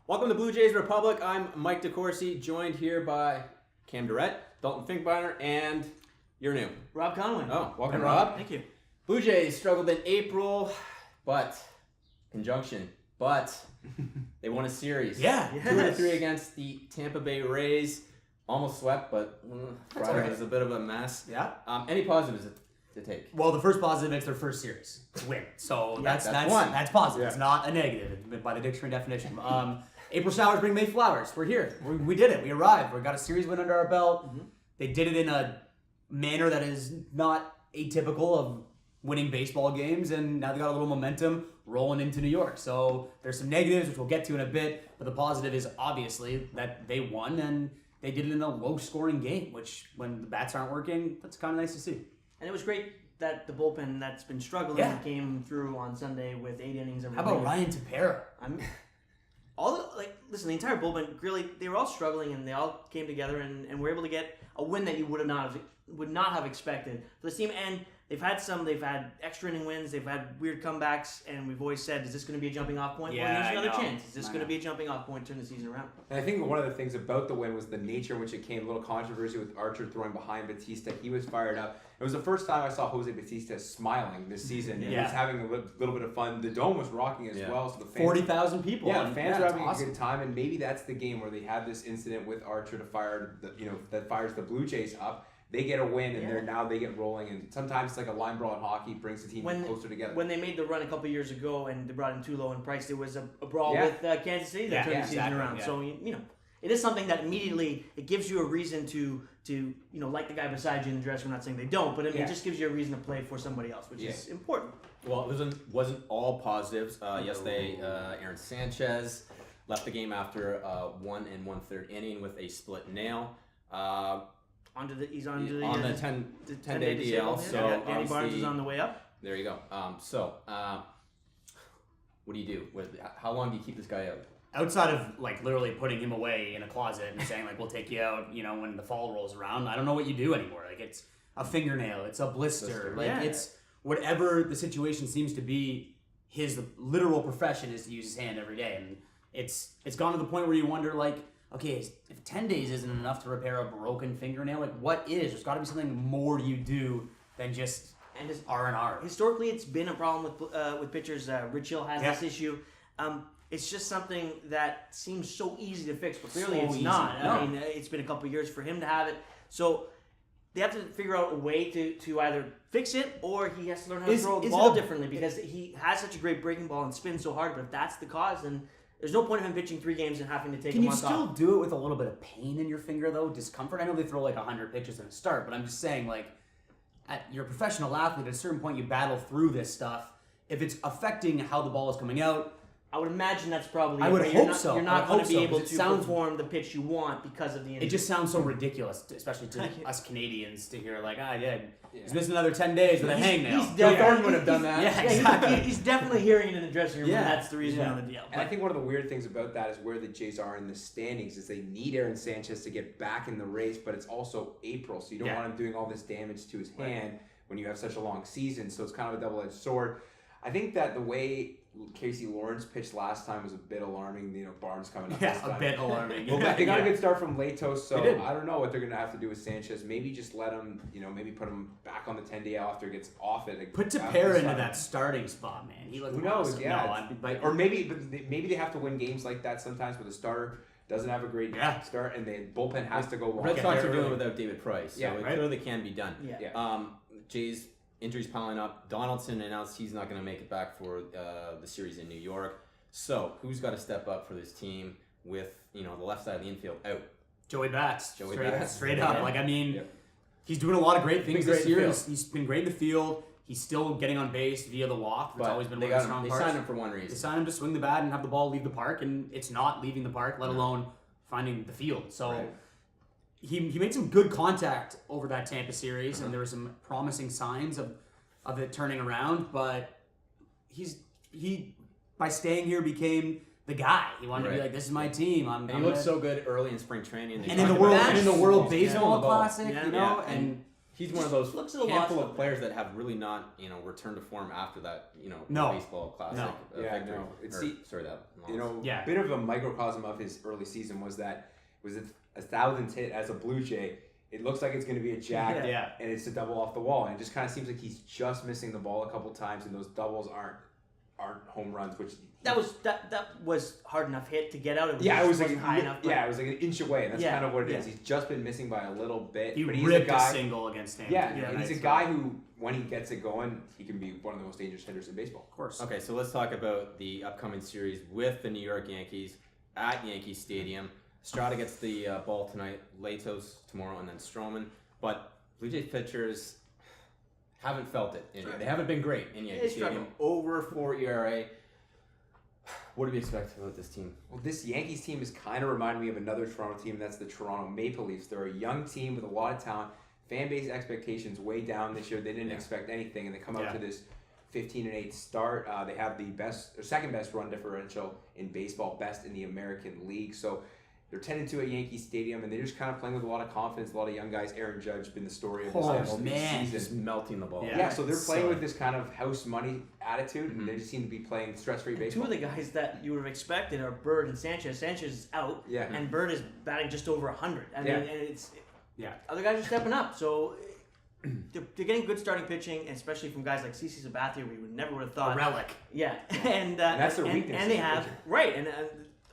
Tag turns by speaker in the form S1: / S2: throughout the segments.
S1: Welcome to Blue Jays Republic. I'm Mike DeCourcy, joined here by Cam Durrett, Dalton Finkbeiner, and you're new.
S2: Rob Conway.
S1: Oh, welcome, Rob.
S2: Thank you.
S1: Blue Jays struggled in April, but they won a series.
S2: Yeah.
S1: 2-3 against the Tampa Bay Rays. Almost swept, but Friday
S2: all right.
S1: was a bit of a mess.
S2: Yeah.
S1: Any positives to take?
S3: Well, the first positive, it's their first series win. So
S1: that's
S3: that's
S1: one.
S3: That's positive.
S1: Yeah.
S3: It's not a negative by the dictionary definition. April showers bring May flowers. We're here. We did it. We arrived. We got a series win under our belt.
S2: Mm-hmm.
S3: They did it in a manner that is not atypical of winning baseball games, and now they got a little momentum rolling into New York. So there's some negatives, which we'll get to in a bit, but the positive is obviously that they won, and they did it in a low-scoring game, which when the bats aren't working, that's kind of nice to see.
S2: And it was great that the bullpen that's been struggling came through on Sunday with 8 innings of
S3: How about Ryan Tepera?
S2: Listen, the entire bullpen really they were all struggling and they all came together and were able to get a win that you would not have expected for this team. And they've had extra inning wins, they've had weird comebacks, and we've always said, is this going to be a jumping off point?
S3: Yeah,
S2: well, here's another
S3: I know.
S2: chance. Is this going to be a jumping off point to turn the season around?
S4: And I think one of the things about the win was the nature in which it came. A little controversy with Archer throwing behind Batista. He was fired up. It was the first time I saw Jose Batista smiling this season. He was having a little bit of fun. The dome was rocking as well. So the fans,
S3: 40,000 people.
S4: Yeah, the fans were having
S3: awesome.
S4: a good time, and maybe that's the game where they have this incident with Archer to fire that fires the Blue Jays up. They get a win, and they get rolling. And sometimes it's like a line brawl in hockey brings the team closer together.
S2: When they made the run a couple years ago and they brought in Tulo and Price, there was a brawl with Kansas City that turned the season around.
S3: Yeah.
S2: So it is something that immediately it gives you a reason to like the guy beside you in the dressing room. I'm not saying they don't, but it just gives you a reason to play for somebody else, which is important.
S1: Well, it wasn't all positives. Yesterday, Aaron Sanchez left the game after 1 1/3 inning with a split nail.
S2: He's on the
S1: 10-day DL. So
S2: Danny Barnes is on the way up.
S1: There you go. What do you do? How long do you keep this guy out?
S3: Outside of literally putting him away in a closet and saying we'll take you out, when the fall rolls around, I don't know what you do anymore. It's a fingernail, it's a blister, it's whatever the situation seems to be. His literal profession is to use his hand every day, and it's gone to the point where you wonder okay, if 10 days isn't enough to repair a broken fingernail, what is? There's got to be something more you do than just R&R.
S2: Historically, it's been a problem with pitchers. Rich Hill has this issue. It's just something that seems so easy to fix, but clearly it's not.
S3: No.
S2: I mean, it's been a couple of years for him to have it. So they have to figure out a way to either fix it or he has to learn how to throw the ball differently because he has such a great breaking ball and spins so hard. But if that's the cause, then there's no point of him pitching 3 games and having to take a month off.
S3: Can you still do it with a little bit of pain in your finger, though? Discomfort? I know they throw 100 pitches in a start, but I'm just saying, you're a professional athlete, at a certain point you battle through this stuff. If it's affecting how the ball is coming out,
S2: I would imagine that's probably.
S3: I would hope so.
S2: You're not going to be able to
S3: sounds,
S2: perform the pitch you want because of the injury.
S3: It just sounds so ridiculous, especially to us Canadians, to hear he's missing another 10 days with a hangnail.
S1: Joe Thornton would have done that.
S3: Yeah, exactly.
S2: He's definitely hearing it in the dressing room, and that's the reason on the deal.
S4: And I think one of the weird things about that is where the Jays are in the standings is they need Aaron Sanchez to get back in the race, but it's also April, so you don't want him doing all this damage to his hand when you have such a long season, so it's kind of a double-edged sword. I think that the way Casey Lawrence pitched last time was a bit alarming. Barnes coming up this time.
S3: A bit alarming.
S4: Well, they got a good start from Latos, so I don't know what they're going to have to do with Sanchez. Maybe just let him, maybe put him back on the 10-day after he gets off it.
S3: Put Tepera into that starting spot, man. He looked
S4: Who knows?
S3: awesome.
S4: Yeah. Or maybe they have to win games like that sometimes where the starter doesn't have a great start and the bullpen has to go long.
S1: Red Sox are doing it without David Price, so it clearly can be done.
S2: Yeah.
S1: Jays injuries piling up. Donaldson announced he's not going to make it back for the series in New York. So who's got to step up for this team with the left side of the infield out?
S3: Joey Bats. Straight
S1: Yeah.
S3: up. He's doing a lot of great things this year. He's been great in the field. He's still getting on base via the walk. That's always been one of the strong parts.
S1: They signed him for one reason.
S3: They signed him to swing the bat and have the ball leave the park, and it's not leaving the park, let alone finding the field. So he made some good contact over that Tampa series, and there were some promising signs of it turning around. But he by staying here became the guy. He wanted to be this is my team.
S1: And he looked so good early in spring training.
S3: And in the World Baseball Classic, and
S1: he's one of those
S2: Looks at a
S1: handful
S2: lot
S1: of players that have really not, returned to form after that,
S3: No.
S1: baseball classic
S4: Yeah,
S1: victory.
S4: no. It's
S1: Or,
S4: the-
S1: sorry, that loss.
S3: Yeah.
S4: Bit of a microcosm of his early season was that it was a 1,000th hit as a Blue Jay. It looks like it's going to be a jack,
S3: Yeah.
S4: and it's a double off the wall, and it just kind of seems like he's just missing the ball a couple times, and those doubles aren't home runs, which
S2: That was hard enough hit to get out. It was,
S4: yeah, it was
S2: wasn't
S4: like
S2: high enough. But
S4: yeah, it was like an inch away, and that's
S2: Yeah,
S4: kind of what it
S2: yeah.
S4: is. He's just been missing by a little bit,
S3: He
S4: but he's
S3: ripped
S4: a guy.
S3: single against Stanton.
S4: Yeah,
S2: Yeah,
S4: and he's a
S3: nice
S4: guy
S3: goal.
S4: who, when he gets it going, he can be one of the most dangerous hitters in baseball.
S3: Of course.
S1: Okay, so let's talk about the upcoming series with the New York Yankees at Yankee Stadium. Strada gets the ball tonight, Latos tomorrow, and then Stroman. But Blue Jays pitchers haven't felt it. They haven't been great in Yankee
S2: They struggle.
S1: Stadium. Over 4 ERA. What do we expect about this team?
S4: Well, this Yankees team is kind of reminding me of another Toronto team. That's the Toronto Maple Leafs. They're a young team with a lot of talent. Fan base expectations way down this year. They didn't expect anything, and they come out to this 15-8 start. They have the second best run differential in baseball, best in the American League. So they're 10-2 at Yankee Stadium, and they're just kind of playing with a lot of confidence. A lot of young guys. Aaron Judge been the story of this
S3: man.
S1: Just
S4: season.
S1: melting the ball.
S4: Yeah, so they're playing
S3: So-
S4: with this kind of house money attitude, and they just seem to be playing stress-free
S2: Two
S4: baseball.
S2: of the guys that you would have expected are Bird and Sanchez. Sanchez is out,
S4: Yeah.
S2: and Bird is batting just over 100. I mean,
S4: Yeah.
S2: and it's
S3: Yeah.
S2: other guys are stepping up. So they're getting good starting pitching, especially from guys like CC Sabathia, we would never would have
S3: A
S2: thought.
S3: relic.
S2: Yeah, and
S4: that's their weakness
S2: And they
S4: in
S2: have
S4: pitching.
S2: right, and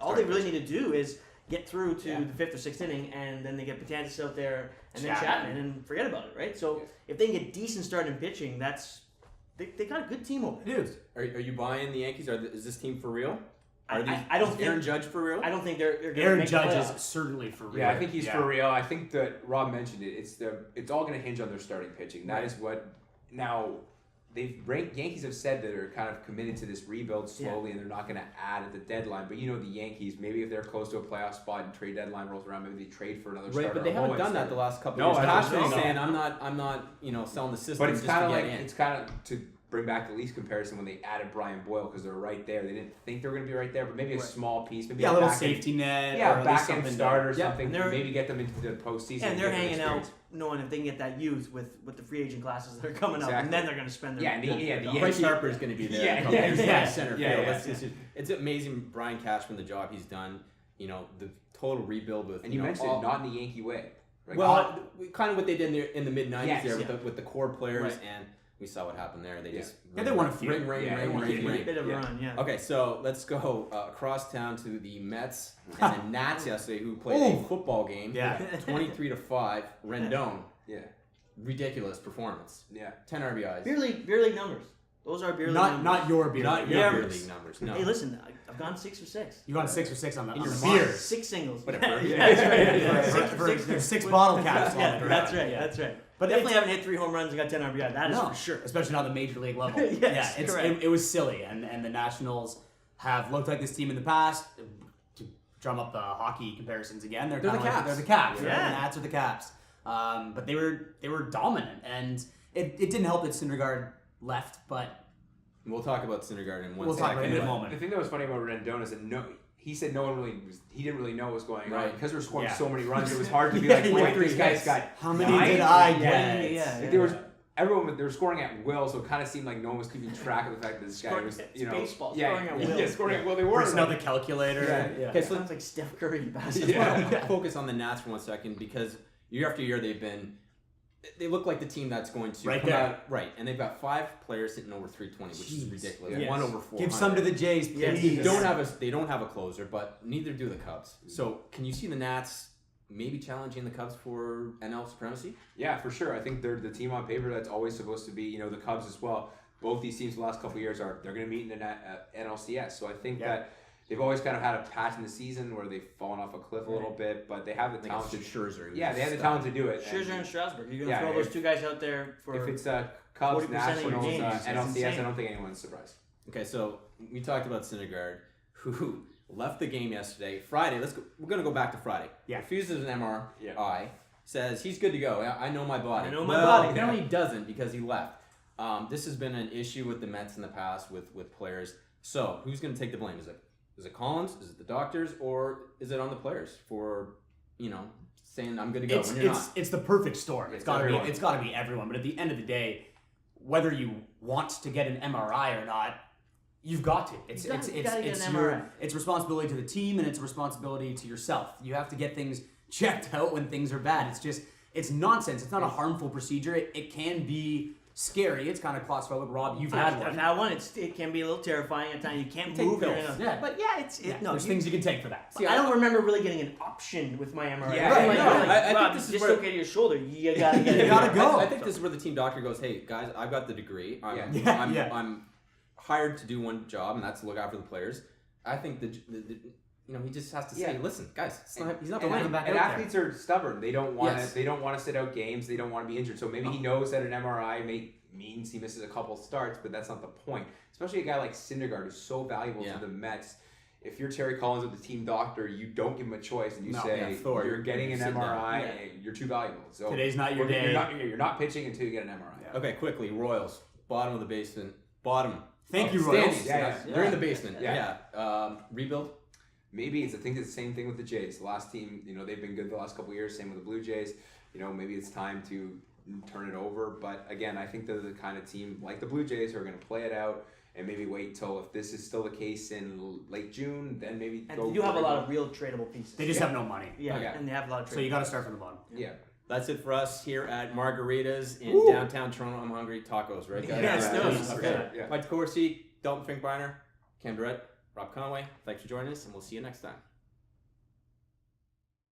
S2: all they
S4: Starting
S2: really need to do is get through to
S4: Yeah.
S2: the 5th or 6th inning, and then they get Betances out there, and then
S3: Chapman.
S2: Chapman, and forget about it, right? So if they can get decent starting pitching, they got a good team over there.
S3: Dude.
S1: Are you buying the Yankees? Is this team for real?
S2: I don't
S1: is Aaron
S2: think
S1: Judge for real?
S2: I don't think they're going to
S3: Aaron
S2: make
S3: Judge
S2: the
S3: is
S2: playoffs.
S3: certainly for real.
S4: Yeah, I think he's for real. I think that Rob mentioned it. It's all going to hinge on their starting pitching. That is what now Yankees have said that they're kind of committed to this rebuild slowly, and they're not going to add at the deadline. But the Yankees, maybe if they're close to a playoff spot and trade deadline rolls around, maybe they trade for another starter.
S1: Right, but they
S4: or
S1: haven't
S4: low-end
S1: done that
S4: starter.
S1: the last couple
S4: No,
S1: of years.
S4: I don't
S1: Cashman is
S4: know.
S1: saying I'm not selling the system
S4: But it's
S1: just
S4: kind
S1: to
S4: of
S1: get
S4: like
S1: in.
S4: it's kind of to bring back the Leafs comparison when they added Brian Boyle because they're right there. They didn't think they were going to be right there, but maybe a small piece, maybe
S3: Yeah, a little
S4: back end-
S3: safety net.
S4: Yeah,
S3: or at least
S4: back end
S3: something
S4: starter or
S3: to-
S4: something.
S2: And they're-
S4: Maybe get them into the postseason.
S2: And they're
S4: get them
S2: hanging out,
S4: experience.
S2: knowing if they can get that youth with the free agent classes that are coming up,
S4: Exactly.
S2: and then they're going to spend their
S4: Yeah, and the
S2: dollars.
S1: Bryce Harper is going to be there.
S4: Yeah,
S1: in a couple
S4: yeah,
S1: years
S2: yeah.
S1: playing center
S4: Yeah,
S1: field.
S4: yeah.
S1: It's amazing, Brian Cashman, the job he's done. The total rebuild with.
S4: And you mentioned
S1: all,
S4: it, not in the Yankee way. Right?
S1: Well, kind of what they did in the mid '90s
S4: Yes,
S1: there
S2: yeah.
S1: with the core players,
S2: Right.
S1: and we saw what happened there. They
S4: Yeah.
S1: just
S3: Yeah, they won a few.
S1: ring,
S4: Yeah, they won a
S1: ring,
S4: few.
S1: ring.
S2: A bit of a
S4: Yeah.
S2: run, yeah.
S1: Okay, so let's go across town to the Mets and the Nats yesterday, who played a football game.
S3: Yeah.
S1: 23-5. Rendon,
S4: Yeah,
S1: ridiculous performance.
S4: yeah.
S1: 10 RBIs.
S2: Beer league numbers. Those are beer league numbers.
S3: Not your beer.
S1: Not
S3: league.
S1: your
S2: Yeah.
S1: beer league numbers. No.
S2: Hey, listen, I've gone 6 for 6.
S3: You got 6 for 6 on the,
S1: In
S3: on
S1: your
S3: the
S1: mind.
S3: beers.
S2: 6 singles.
S1: Whatever.
S2: Yeah, that's right.
S3: Yeah.
S2: Six-
S3: For-
S2: six-
S3: there's 6
S2: with-
S3: bottle caps on
S2: Yeah,
S3: the
S2: that's
S3: ground.
S2: right.
S3: Yeah.
S2: That's right.
S3: But
S2: But definitely
S3: it's-
S2: haven't hit 3 home runs and got 10 RBI. That is
S3: No,
S2: for sure.
S3: especially not the major league level.
S2: Yes, correct.
S3: It was silly, and the Nationals have looked like this team in the past. To drum up the hockey comparisons again, they're
S1: They're
S3: kind
S1: the
S3: of like,
S1: Caps.
S3: they're the Caps. Right?
S2: Yeah.
S3: The Nats are the Caps. But they were dominant, and it didn't help that Syndergaard left, but
S1: We'll talk about Syndergaard in one
S3: we'll talk about it in a
S1: but-
S3: moment.
S4: The thing that was funny about Rendon is that he said no one he didn't really know what was going on
S1: Right.
S4: because we were scoring
S3: Yeah.
S4: so many runs. It was hard to be
S3: Yeah,
S4: like,
S3: yeah,
S4: wait,
S1: three
S4: this guy's
S1: hits.
S4: got
S3: How many
S4: 9?
S3: did I
S4: Yeah.
S3: get?
S2: Yeah.
S4: Like, there was everyone they were scoring at will, so it kind of seemed like no one was keeping track of the fact that this guy
S2: Scoring-
S4: was
S2: it's baseball,
S4: yeah,
S2: scoring at will.
S4: Yeah, scoring at will. They were
S3: Bring out the calculator.
S4: Yeah.
S1: Okay, so
S2: Sounds like Steph Curry in
S1: I
S2: basketball.
S1: just want to focus on the Nats for 1 second because year after year they look like the team that's going to
S3: Right
S1: come
S3: there.
S1: out right, and they've got 5 players hitting over 320, which is
S3: Jeez.
S1: ridiculous.
S2: Yes.
S1: One over 400.
S3: Give some to the Jays,
S2: Yes.
S3: please.
S1: They don't have a closer, but neither do the Cubs. So can you see the Nats maybe challenging the Cubs for NL supremacy?
S4: Yeah, for sure. I think they're the team on paper that's always supposed to be, the Cubs as well. Both these teams the last couple of years they're going to meet in the NLCS. So I think that they've always kind of had a patch in the season where they've fallen off a cliff a little bit, but they have the
S1: I think
S4: talent
S1: it's
S4: to
S1: Scherzer.
S4: Yeah, they have the talent to do it.
S2: Scherzer and Strasburg. You're going to
S4: Yeah,
S2: throw those
S4: if-
S2: 2 guys out there for
S4: If it's Cubs,
S2: 40% of your
S4: Nationals,
S2: games, that's
S4: NLCS,
S2: insane.
S4: I don't think anyone's surprised.
S1: Okay, so we talked about Syndergaard, who left the game yesterday. Friday, we're going to go back to Friday.
S3: Yeah.
S1: Refuses an MRI.
S4: Yeah.
S1: Says he's good to go. I know my body.
S2: I know my body.
S1: No, he doesn't because he left. This has been an issue with the Mets in the past with players. So who's going to take the blame? Is it Collins? Is it the doctors? Or is it on the players for saying I'm good to go
S3: It's
S1: when you're
S3: it's
S1: not.
S3: it's the perfect storm. It's
S4: It's
S3: gotta
S4: everyone.
S3: be it's gotta be everyone. But at the end of the day, whether you want to get an MRI or not, you've got to.
S2: You gotta get an
S3: your
S2: MRI.
S3: it's responsibility to the team and it's a responsibility to yourself. You have to get things checked out when things are bad. It's nonsense. It's not a harmful procedure. It can be scary. It's kind of claustrophobic. Rob, you've had
S2: I've
S3: one.
S2: had one. It can be a little terrifying at times. You can't
S1: Take
S2: move.
S1: pills.
S3: Yeah.
S2: But yeah, no.
S3: There's things you can take for that.
S2: I don't remember really getting an option with my MRI.
S4: Yeah,
S2: I'm like,
S4: no,
S2: I'm like,
S1: I think
S2: Rob,
S1: this
S2: it's
S1: is
S2: just
S1: where-
S2: okay to your shoulder. You gotta get
S3: You
S2: it.
S3: gotta go.
S1: I think this is where the team doctor goes, hey guys, I've got the degree.
S4: Yeah.
S1: I'm hired to do one job, and that's to look after the players. I think he just has to say,
S4: Yeah.
S1: listen, guys,
S3: He's not
S4: And,
S3: going back
S4: and
S3: out
S4: athletes are stubborn. They don't want to.
S1: Yes.
S4: They don't want to sit out games. They don't want to be injured. So maybe he knows that an MRI means he misses a couple starts, but that's not the point. Especially a guy like Syndergaard, who's so valuable
S1: Yeah.
S4: to the Mets. If you're Terry Collins with the team doctor, you don't give him a choice, and you
S3: No,
S4: say
S1: Thor,
S4: you're getting an
S1: sit down.
S4: MRI.
S2: Yeah.
S4: And you're too valuable. So
S3: Today's not your day.
S4: You're not pitching until you get an MRI.
S3: Yeah.
S1: Okay, quickly, Royals, bottom of the basement, bottom.
S3: Thank
S1: of
S3: you,
S1: the
S3: Royals.
S1: standings.
S4: Yeah,
S1: They're in the basement.
S4: Yeah.
S1: Rebuild.
S4: Maybe I think it's the same thing with the Jays. The last team, they've been good the last couple of years. Same with the Blue Jays. Maybe it's time to turn it over. But again, I think they're the kind of team like the Blue Jays who are going to play it out and maybe wait till if this is still the case in late June, then maybe
S2: And
S4: go.
S2: they do have a
S4: for
S2: lot
S4: it.
S2: of real tradable pieces.
S3: They just have no money.
S2: Yeah,
S4: Okay.
S2: and they have a lot of
S3: So you
S2: trade.
S3: got to start from the bottom.
S4: Yeah.
S1: That's it for us here at Margaritas in
S3: Woo.
S1: downtown Toronto. I'm hungry. Tacos, right, guys?
S2: Yes,
S4: Yeah,
S2: those.
S4: for
S1: Okay.
S4: sure, yeah.
S1: Mike Corsi, Dalton Finkbeiner, Cam Durrett, Rob Conway. Thanks for joining us, and we'll see you next time.